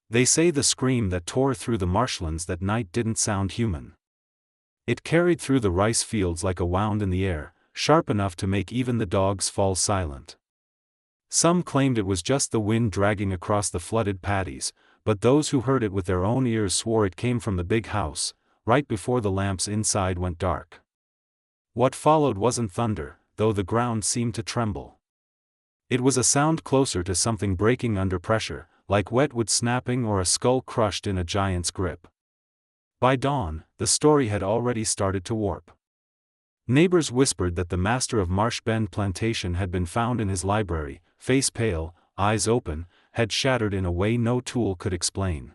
They say the scream that tore through the marshlands that night didn't sound human. It carried through the rice fields like a wound in the air, sharp enough to make even the dogs fall silent. Some claimed it was just the wind dragging across the flooded paddies, but those who heard it with their own ears swore it came from the big house, right before the lamps inside went dark. What followed wasn't thunder, though the ground seemed to tremble. It was a sound closer to something breaking under pressure, like wet wood snapping or a skull crushed in a giant's grip. By dawn, the story had already started to warp. Neighbors whispered that the master of Marsh Bend Plantation had been found in his library, face pale, eyes open, head shattered in a way no tool could explain.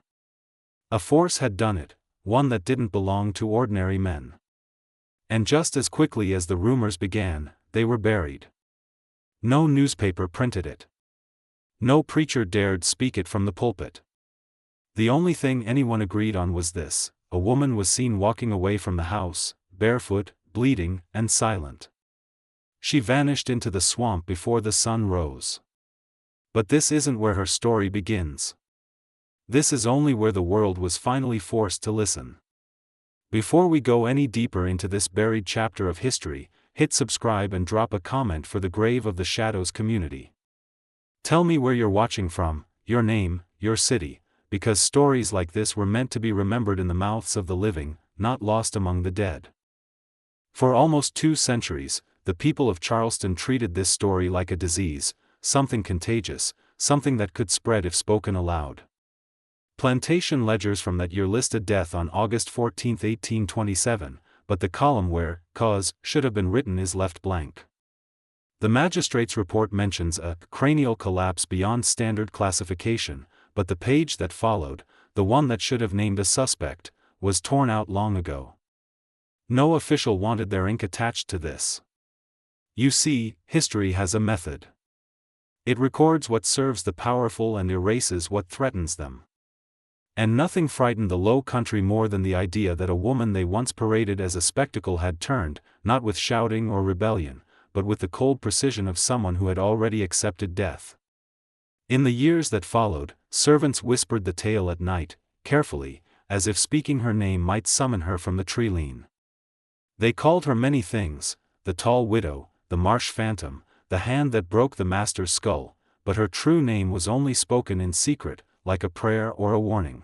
A force had done it, one that didn't belong to ordinary men. And just as quickly as the rumors began, they were buried. No newspaper printed it. No preacher dared speak it from the pulpit. The only thing anyone agreed on was this: a woman was seen walking away from the house, barefoot, bleeding, and silent. She vanished into the swamp before the sun rose. But this isn't where her story begins. This is only where the world was finally forced to listen. Before we go any deeper into this buried chapter of history, hit subscribe and drop a comment for the Grave of the Shadows community. Tell me where you're watching from, your name, your city, because stories like this were meant to be remembered in the mouths of the living, not lost among the dead. For almost 2 centuries, the people of Charleston treated this story like a disease, something contagious, something that could spread if spoken aloud. Plantation ledgers from that year listed death on August 14, 1827, but the column where "cause" should have been written is left blank. The magistrate's report mentions a cranial collapse beyond standard classification, but the page that followed, the one that should have named a suspect, was torn out long ago. No official wanted their ink attached to this. You see, history has a method. It records what serves the powerful and erases what threatens them. And nothing frightened the Low Country more than the idea that a woman they once paraded as a spectacle had turned, not with shouting or rebellion, but with the cold precision of someone who had already accepted death. In the years that followed, servants whispered the tale at night, carefully, as if speaking her name might summon her from the tree-line. They called her many things: the tall widow, the marsh phantom, the hand that broke the master's skull, but her true name was only spoken in secret, like a prayer or a warning.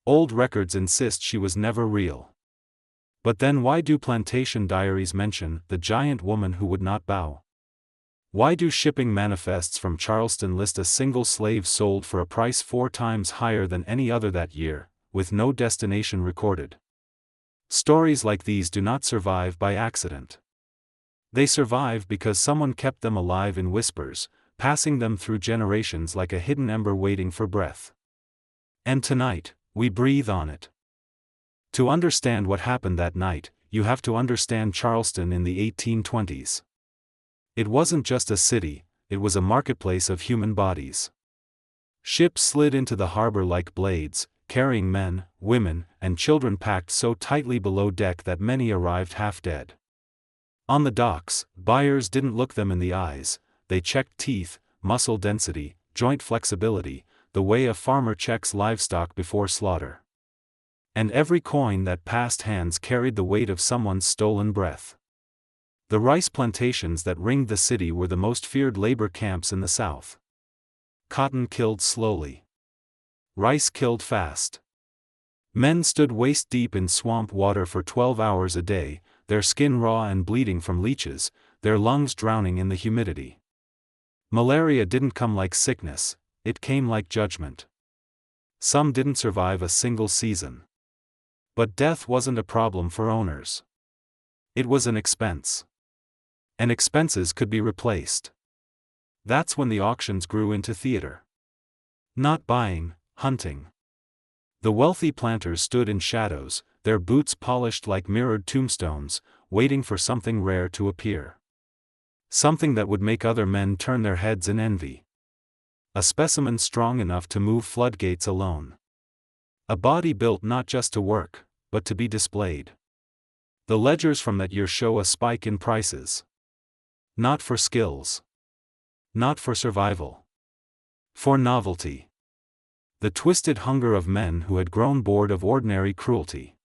Old records insist she was never real. But then why do plantation diaries mention the giant woman who would not bow? Why do shipping manifests from Charleston list a single slave sold for a price 4 times higher than any other that year, with no destination recorded? Stories like these do not survive by accident. They survive because someone kept them alive in whispers, passing them through generations like a hidden ember waiting for breath. And tonight, we breathe on it. To understand what happened that night, you have to understand Charleston in the 1820s. It wasn't just a city, it was a marketplace of human bodies. Ships slid into the harbor like blades, carrying men, women, and children packed so tightly below deck that many arrived half dead. On the docks, buyers didn't look them in the eyes, they checked teeth, muscle density, joint flexibility, the way a farmer checks livestock before slaughter. And every coin that passed hands carried the weight of someone's stolen breath. The rice plantations that ringed the city were the most feared labor camps in the South. Cotton killed slowly. Rice killed fast. Men stood waist-deep in swamp water for 12 hours a day, their skin raw and bleeding from leeches, their lungs drowning in the humidity. Malaria didn't come like sickness, it came like judgment. Some didn't survive a single season. But death wasn't a problem for owners. It was an expense. And expenses could be replaced. That's when the auctions grew into theater. Not buying, hunting. The wealthy planters stood in shadows, their boots polished like mirrored tombstones, waiting for something rare to appear. Something that would make other men turn their heads in envy. A specimen strong enough to move floodgates alone. A body built not just to work, but to be displayed. The ledgers from that year show a spike in prices. Not for skills. Not for survival. For novelty. The twisted hunger of men who had grown bored of ordinary cruelty.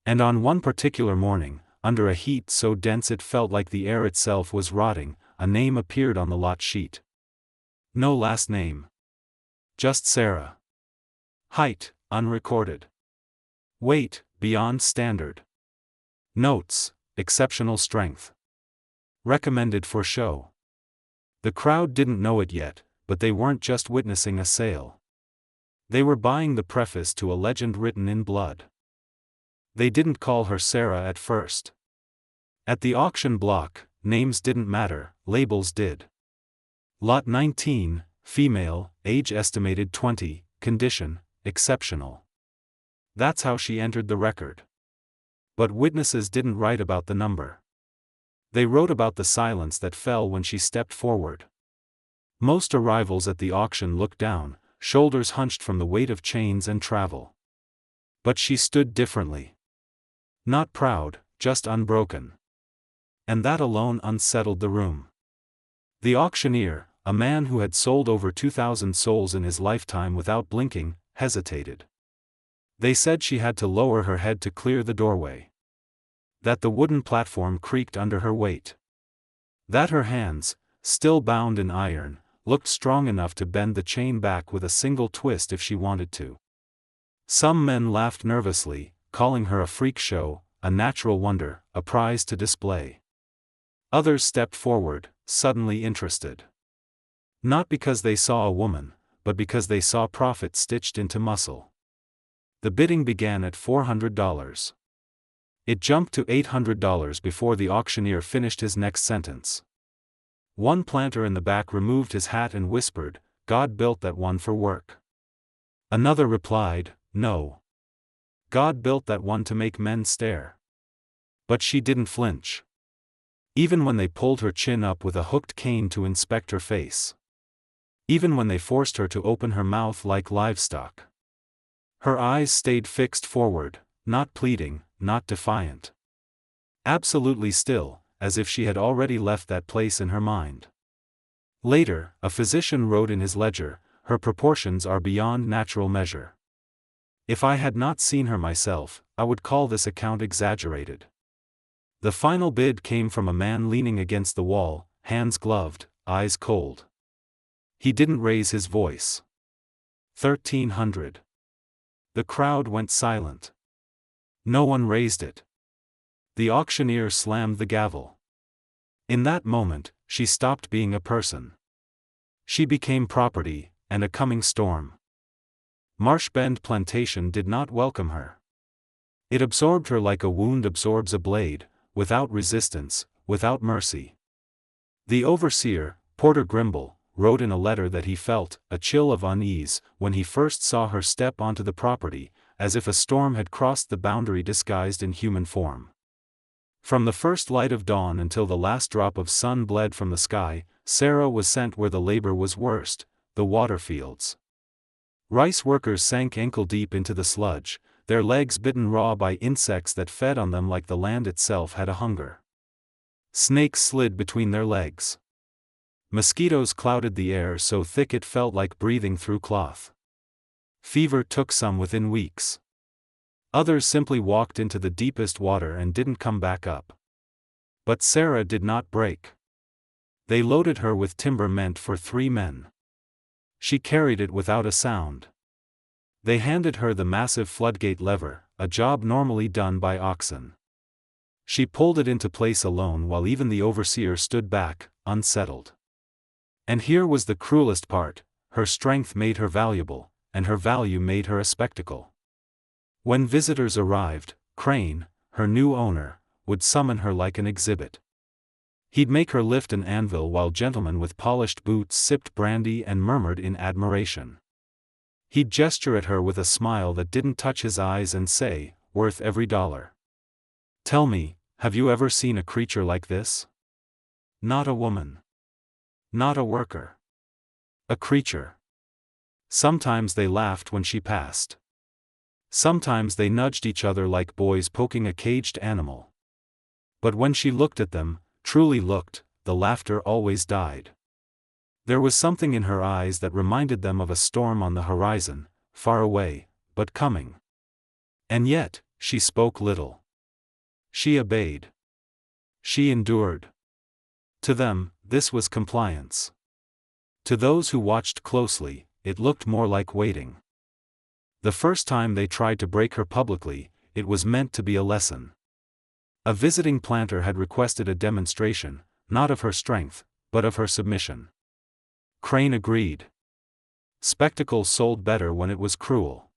And on one particular morning, under a heat so dense it felt like the air itself was rotting, a name appeared on the lot sheet. No last name. Just Sarah. Height, unrecorded. Weight, beyond standard. Notes, exceptional strength. Recommended for show. The crowd didn't know it yet, but they weren't just witnessing a sale. They were buying the preface to a legend written in blood. They didn't call her Sarah at first. At the auction block, names didn't matter, labels did. Lot 19, female, age estimated 20, condition, exceptional. That's how she entered the record. But witnesses didn't write about the number. They wrote about the silence that fell when she stepped forward. Most arrivals at the auction looked down, shoulders hunched from the weight of chains and travel. But she stood differently. Not proud, just unbroken. And that alone unsettled the room. The auctioneer, a man who had sold over 2,000 souls in his lifetime without blinking, hesitated. They said she had to lower her head to clear the doorway. That the wooden platform creaked under her weight. That her hands, still bound in iron, looked strong enough to bend the chain back with a single twist if she wanted to. Some men laughed nervously, calling her a freak show, a natural wonder, a prize to display. Others stepped forward, suddenly interested. Not because they saw a woman, but because they saw profit stitched into muscle. The bidding began at $400. It jumped to $800 before the auctioneer finished his next sentence. One planter in the back removed his hat and whispered, "God built that one for work." Another replied, "No. God built that one to make men stare." But she didn't flinch. Even when they pulled her chin up with a hooked cane to inspect her face. Even when they forced her to open her mouth like livestock. Her eyes stayed fixed forward, not pleading, not defiant. Absolutely still, as if she had already left that place in her mind. Later, a physician wrote in his ledger, "Her proportions are beyond natural measure." If I had not seen her myself, I would call this account exaggerated. The final bid came from a man leaning against the wall, hands gloved, eyes cold. He didn't raise his voice. 1,300. The crowd went silent. No one raised it. The auctioneer slammed the gavel. In that moment, she stopped being a person. She became property, and a coming storm. Marshbend Plantation did not welcome her. It absorbed her like a wound absorbs a blade, without resistance, without mercy. The overseer, Porter Grimble, wrote in a letter that he felt a chill of unease when he first saw her step onto the property, as if a storm had crossed the boundary disguised in human form. From the first light of dawn until the last drop of sun bled from the sky, Sarah was sent where the labor was worst, the water fields. Rice workers sank ankle-deep into the sludge, their legs bitten raw by insects that fed on them like the land itself had a hunger. Snakes slid between their legs. Mosquitoes clouded the air so thick it felt like breathing through cloth. Fever took some within weeks. Others simply walked into the deepest water and didn't come back up. But Sarah did not break. They loaded her with timber meant for 3 men. She carried it without a sound. They handed her the massive floodgate lever, a job normally done by oxen. She pulled it into place alone while even the overseer stood back, unsettled. And here was the cruelest part, her strength made her valuable, and her value made her a spectacle. When visitors arrived, Crane, her new owner, would summon her like an exhibit. He'd make her lift an anvil while gentlemen with polished boots sipped brandy and murmured in admiration. He'd gesture at her with a smile that didn't touch his eyes and say, "Worth every dollar." Tell me, have you ever seen a creature like this? Not a woman. Not a worker. A creature. Sometimes they laughed when she passed. Sometimes they nudged each other like boys poking a caged animal. But when she looked at them, truly looked, the laughter always died. There was something in her eyes that reminded them of a storm on the horizon, far away, but coming. And yet, she spoke little. She obeyed. She endured. To them, this was compliance. To those who watched closely, it looked more like waiting. The first time they tried to break her publicly, it was meant to be a lesson. A visiting planter had requested a demonstration, not of her strength, but of her submission. Crane agreed. Spectacle sold better when it was cruel.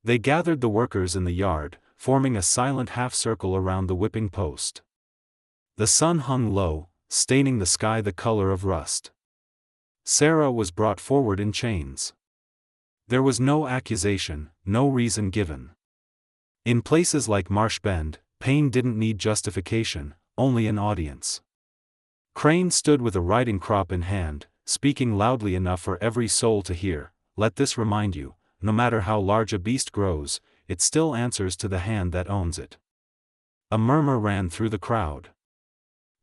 They gathered the workers in the yard, forming a silent half-circle around the whipping post. The sun hung low, staining the sky the color of rust. Sarah was brought forward in chains. There was no accusation, no reason given. In places like Marsh Bend, pain didn't need justification, only an audience. Crane stood with a riding crop in hand, speaking loudly enough for every soul to hear. Let this remind you, no matter how large a beast grows, it still answers to the hand that owns it. A murmur ran through the crowd.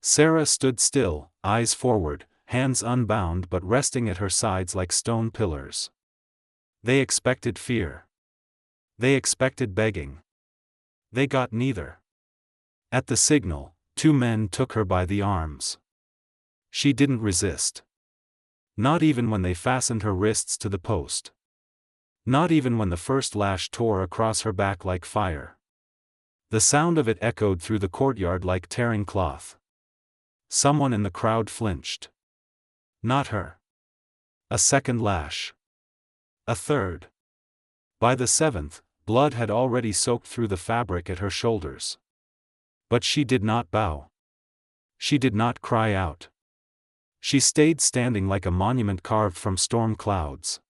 Sarah stood still, eyes forward, hands unbound but resting at her sides like stone pillars. They expected fear. They expected begging. They got neither. At the signal, two men took her by the arms. She didn't resist. Not even when they fastened her wrists to the post. Not even when the first lash tore across her back like fire. The sound of it echoed through the courtyard like tearing cloth. Someone in the crowd flinched. Not her. A second lash. A third. By the seventh, blood had already soaked through the fabric at her shoulders. But she did not bow. She did not cry out. She stayed standing like a monument carved from storm clouds.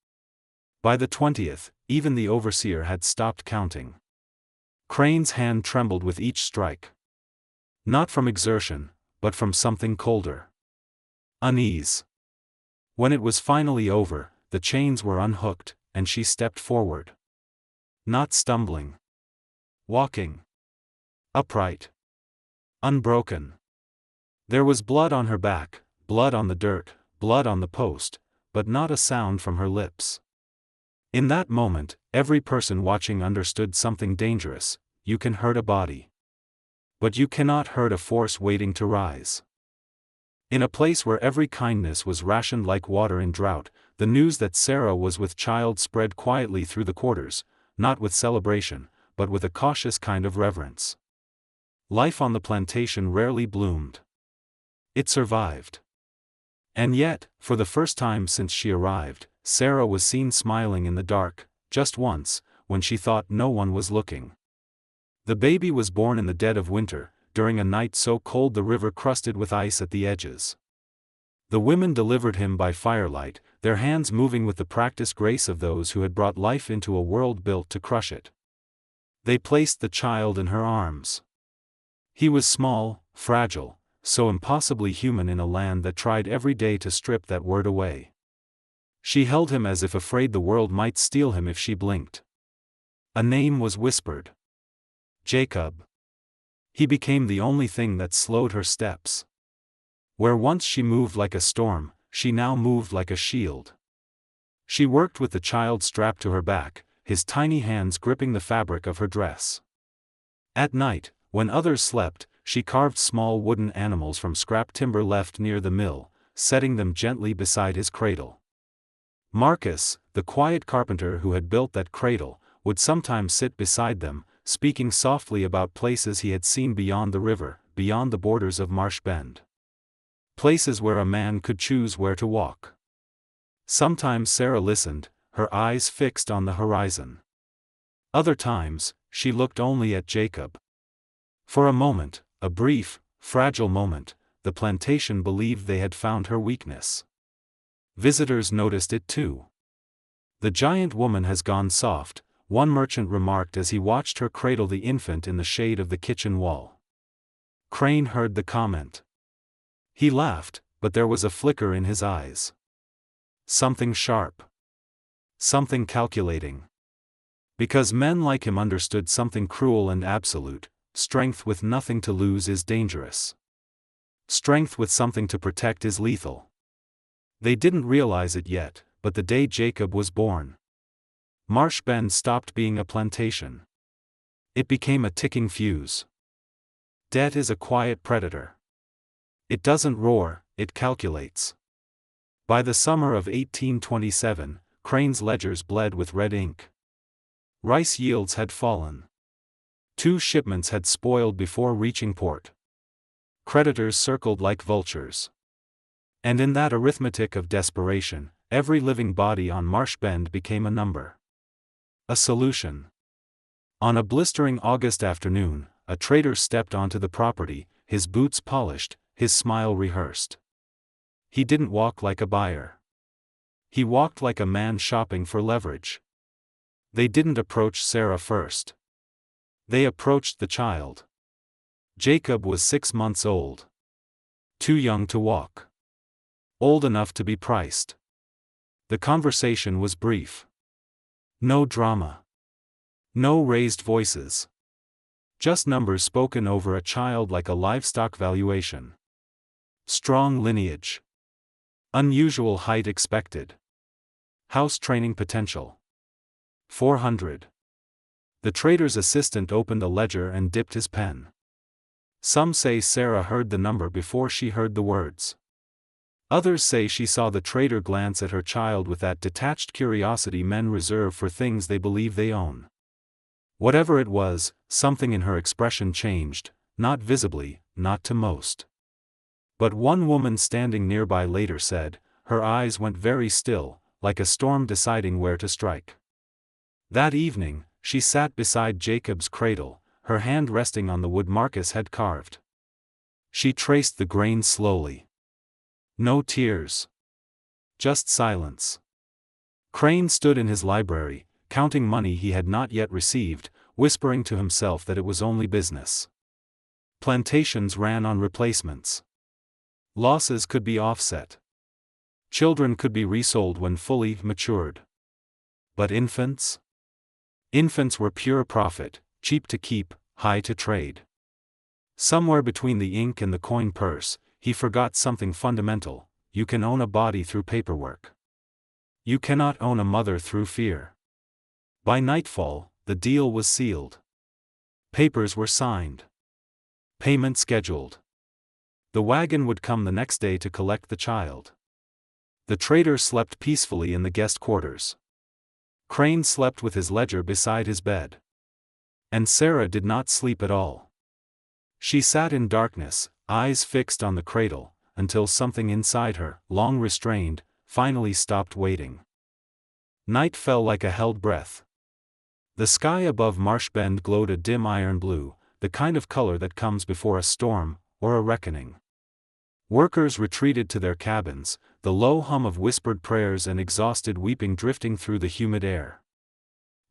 By the 20th, even the overseer had stopped counting. Crane's hand trembled with each strike. Not from exertion, but from something colder. Unease. When it was finally over, the chains were unhooked, and she stepped forward. Not stumbling. Walking. Upright. Unbroken. There was blood on her back, blood on the dirt, blood on the post, but not a sound from her lips. In that moment, every person watching understood something dangerous. You can hurt a body. But you cannot hurt a force waiting to rise. In a place where every kindness was rationed like water in drought, the news that Sarah was with child spread quietly through the quarters, not with celebration, but with a cautious kind of reverence. Life on the plantation rarely bloomed. It survived. And yet, for the first time since she arrived, Sarah was seen smiling in the dark, just once, when she thought no one was looking. The baby was born in the dead of winter, during a night so cold the river crusted with ice at the edges. The women delivered him by firelight, their hands moving with the practiced grace of those who had brought life into a world built to crush it. They placed the child in her arms. He was small, fragile, so impossibly human in a land that tried every day to strip that word away. She held him as if afraid the world might steal him if she blinked. A name was whispered. Jacob. He became the only thing that slowed her steps. Where once she moved like a storm, she now moved like a shield. She worked with the child strapped to her back, his tiny hands gripping the fabric of her dress. At night, when others slept, she carved small wooden animals from scrap timber left near the mill, setting them gently beside his cradle. Marcus, the quiet carpenter who had built that cradle, would sometimes sit beside them, speaking softly about places he had seen beyond the river, beyond the borders of Marsh Bend. Places where a man could choose where to walk. Sometimes Sarah listened, her eyes fixed on the horizon. Other times, she looked only at Jacob. For a moment, a brief, fragile moment, the plantation believed they had found her weakness. Visitors noticed it too. "The giant woman has gone soft," one merchant remarked as he watched her cradle the infant in the shade of the kitchen wall. Crane heard the comment. He laughed, but there was a flicker in his eyes. Something sharp. Something calculating. Because men like him understood something cruel and absolute: strength with nothing to lose is dangerous. Strength with something to protect is lethal. They didn't realize it yet, but the day Jacob was born, Marsh Bend stopped being a plantation. It became a ticking fuse. Debt is a quiet predator. It doesn't roar, it calculates. By the summer of 1827, Crane's ledgers bled with red ink. Rice yields had fallen. 2 shipments had spoiled before reaching port. Creditors circled like vultures. And in that arithmetic of desperation, every living body on Marsh Bend became a number. A solution. On a blistering August afternoon, a trader stepped onto the property, his boots polished, his smile rehearsed. He didn't walk like a buyer. He walked like a man shopping for leverage. They didn't approach Sarah first. They approached the child. Jacob was 6 months old. Too young to walk. Old enough to be priced. The conversation was brief. No drama. No raised voices. Just numbers spoken over a child like a livestock valuation. Strong lineage. Unusual height expected. House training potential. 400. The trader's assistant opened a ledger and dipped his pen. Some say Sarah heard the number before she heard the words. Others say she saw the trader glance at her child with that detached curiosity men reserve for things they believe they own. Whatever it was, something in her expression changed, not visibly, not to most. But one woman standing nearby later said, her eyes went very still, like a storm deciding where to strike. That evening, she sat beside Jacob's cradle, her hand resting on the wood Marcus had carved. She traced the grain slowly. No tears. Just silence. Crane stood in his library, counting money he had not yet received, whispering to himself that it was only business. Plantations ran on replacements. Losses could be offset. Children could be resold when fully matured. But infants? Infants were pure profit, cheap to keep, high to trade. Somewhere between the ink and the coin purse, he forgot something fundamental: you can own a body through paperwork. You cannot own a mother through fear. By nightfall, the deal was sealed. Papers were signed. Payment scheduled. The wagon would come the next day to collect the child. The trader slept peacefully in the guest quarters. Crane slept with his ledger beside his bed. And Sarah did not sleep at all. She sat in darkness, eyes fixed on the cradle, until something inside her, long restrained, finally stopped waiting. Night fell like a held breath. The sky above Marsh Bend glowed a dim iron blue, the kind of color that comes before a storm, or a reckoning. Workers retreated to their cabins, the low hum of whispered prayers and exhausted weeping drifting through the humid air.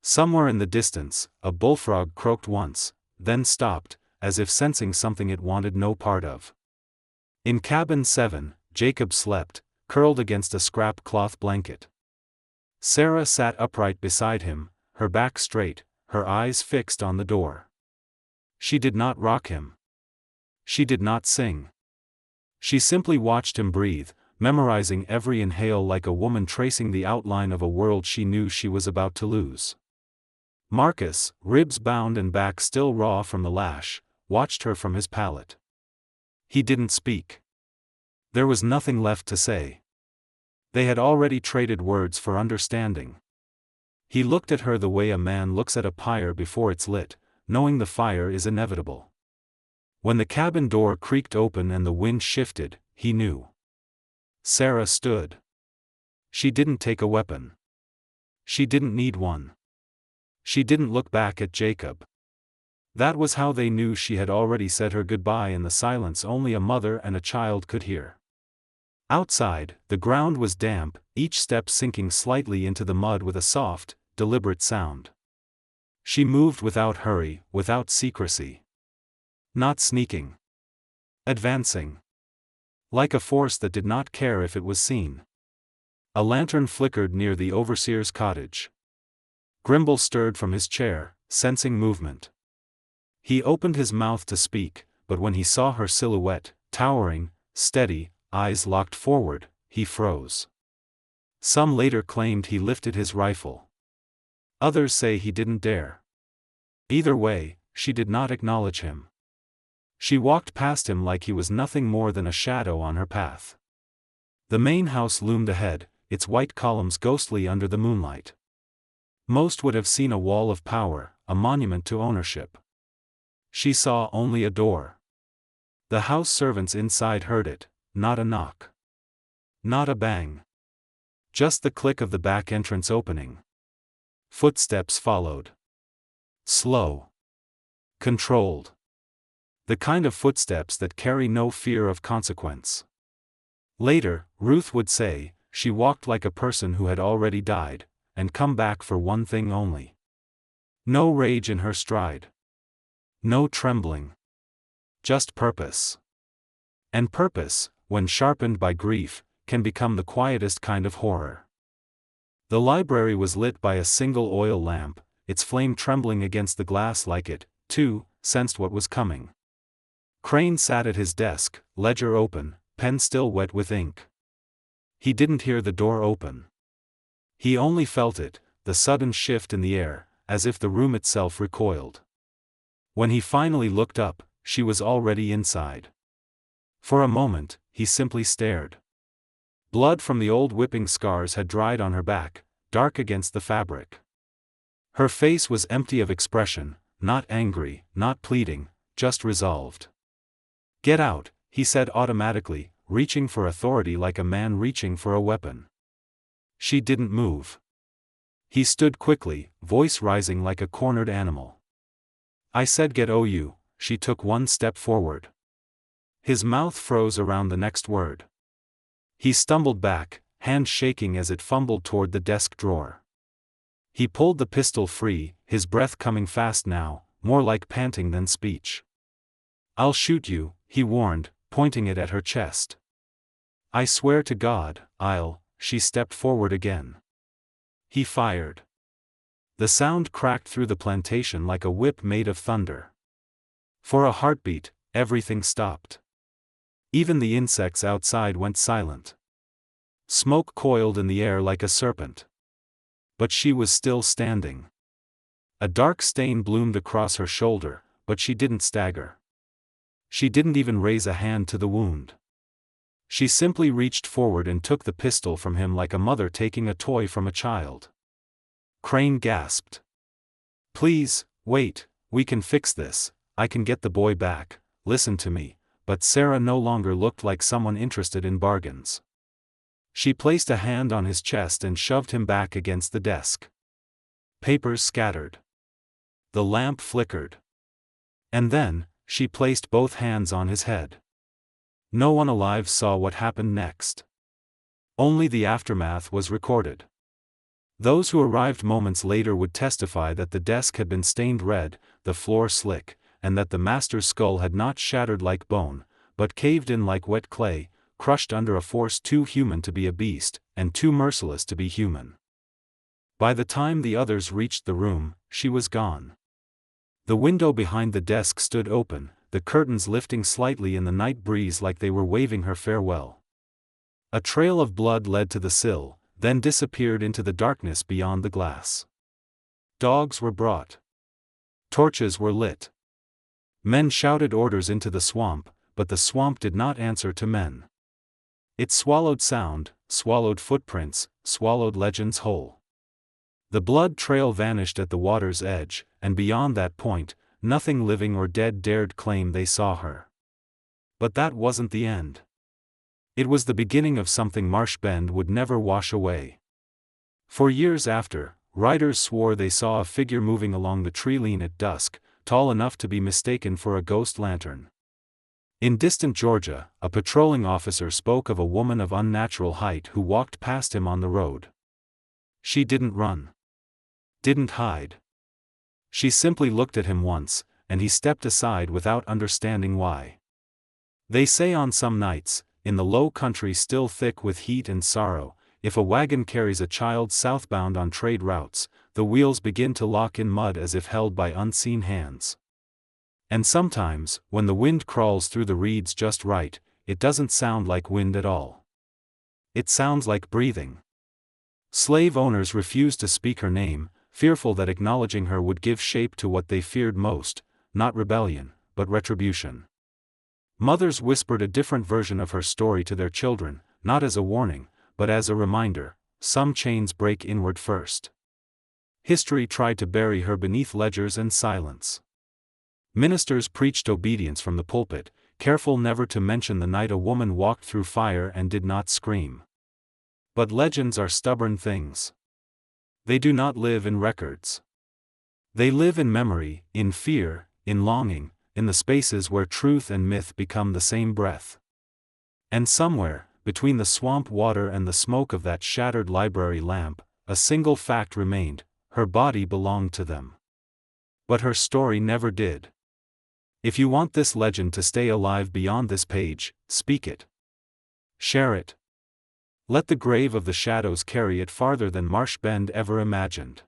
Somewhere in the distance, a bullfrog croaked once, then stopped, as if sensing something it wanted no part of. In cabin 7, Jacob slept, curled against a scrap cloth blanket. Sarah sat upright beside him, her back straight, her eyes fixed on the door. She did not rock him. She did not sing. She simply watched him breathe, memorizing every inhale like a woman tracing the outline of a world she knew she was about to lose. Marcus, ribs bound and back still raw from the lash, watched her from his pallet. He didn't speak. There was nothing left to say. They had already traded words for understanding. He looked at her the way a man looks at a pyre before it's lit, knowing the fire is inevitable. When the cabin door creaked open and the wind shifted, he knew. Sarah stood. She didn't take a weapon. She didn't need one. She didn't look back at Jacob. That was how they knew she had already said her goodbye in the silence only a mother and a child could hear. Outside, the ground was damp, each step sinking slightly into the mud with a soft, deliberate sound. She moved without hurry, without secrecy. Not sneaking. Advancing. Like a force that did not care if it was seen. A lantern flickered near the overseer's cottage. Grimble stirred from his chair, sensing movement. He opened his mouth to speak, but when he saw her silhouette, towering, steady, eyes locked forward, he froze. Some later claimed he lifted his rifle. Others say he didn't dare. Either way, she did not acknowledge him. She walked past him like he was nothing more than a shadow on her path. The main house loomed ahead, its white columns ghostly under the moonlight. Most would have seen a wall of power, a monument to ownership. She saw only a door. The house servants inside heard it, not a knock. Not a bang. Just the click of the back entrance opening. Footsteps followed. Slow. Controlled. The kind of footsteps that carry no fear of consequence. Later, Ruth would say, she walked like a person who had already died, and come back for one thing only. No rage in her stride. No trembling. Just purpose. And purpose, when sharpened by grief, can become the quietest kind of horror. The library was lit by a single oil lamp, its flame trembling against the glass like it, too, sensed what was coming. Crane sat at his desk, ledger open, pen still wet with ink. He didn't hear the door open. He only felt it, the sudden shift in the air, as if the room itself recoiled. When he finally looked up, she was already inside. For a moment, he simply stared. Blood from the old whipping scars had dried on her back, dark against the fabric. Her face was empty of expression, not angry, not pleading, just resolved. "Get out," he said automatically, reaching for authority like a man reaching for a weapon. She didn't move. He stood quickly, voice rising like a cornered animal. "I said get you." She took one step forward. His mouth froze around the next word. He stumbled back, hand shaking as it fumbled toward the desk drawer. He pulled the pistol free, his breath coming fast now, more like panting than speech. "I'll shoot you," he warned, pointing it at her chest. "I swear to God, I'll." She stepped forward again. He fired. The sound cracked through the plantation like a whip made of thunder. For a heartbeat, everything stopped. Even the insects outside went silent. Smoke coiled in the air like a serpent. But she was still standing. A dark stain bloomed across her shoulder, but she didn't stagger. She didn't even raise a hand to the wound. She simply reached forward and took the pistol from him like a mother taking a toy from a child. Crane gasped. "Please, wait, we can fix this, I can get the boy back, listen to me," but Sarah no longer looked like someone interested in bargains. She placed a hand on his chest and shoved him back against the desk. Papers scattered. The lamp flickered. And then, she placed both hands on his head. No one alive saw what happened next. Only the aftermath was recorded. Those who arrived moments later would testify that the desk had been stained red, the floor slick, and that the master's skull had not shattered like bone, but caved in like wet clay, crushed under a force too human to be a beast, and too merciless to be human. By the time the others reached the room, she was gone. The window behind the desk stood open, the curtains lifting slightly in the night breeze like they were waving her farewell. A trail of blood led to the sill, then disappeared into the darkness beyond the glass. Dogs were brought. Torches were lit. Men shouted orders into the swamp, but the swamp did not answer to men. It swallowed sound, swallowed footprints, swallowed legends whole. The blood trail vanished at the water's edge, and beyond that point, nothing living or dead dared claim they saw her. But that wasn't the end. It was the beginning of something Marsh Bend would never wash away. For years after, riders swore they saw a figure moving along the tree lane at dusk, tall enough to be mistaken for a ghost lantern. In distant Georgia, a patrolling officer spoke of a woman of unnatural height who walked past him on the road. She didn't run. Didn't hide. She simply looked at him once, and he stepped aside without understanding why. They say on some nights, in the low country still thick with heat and sorrow, if a wagon carries a child southbound on trade routes, the wheels begin to lock in mud as if held by unseen hands. And sometimes, when the wind crawls through the reeds just right, it doesn't sound like wind at all. It sounds like breathing. Slave owners refused to speak her name, fearful that acknowledging her would give shape to what they feared most, not rebellion, but retribution. Mothers whispered a different version of her story to their children, not as a warning, but as a reminder: some chains break inward first. History tried to bury her beneath ledgers and silence. Ministers preached obedience from the pulpit, careful never to mention the night a woman walked through fire and did not scream. But legends are stubborn things. They do not live in records. They live in memory, in fear, in longing, in the spaces where truth and myth become the same breath. And somewhere, between the swamp water and the smoke of that shattered library lamp, a single fact remained: her body belonged to them. But her story never did. If you want this legend to stay alive beyond this page, speak it. Share it. Let the grave of the shadows carry it farther than Marsh Bend ever imagined.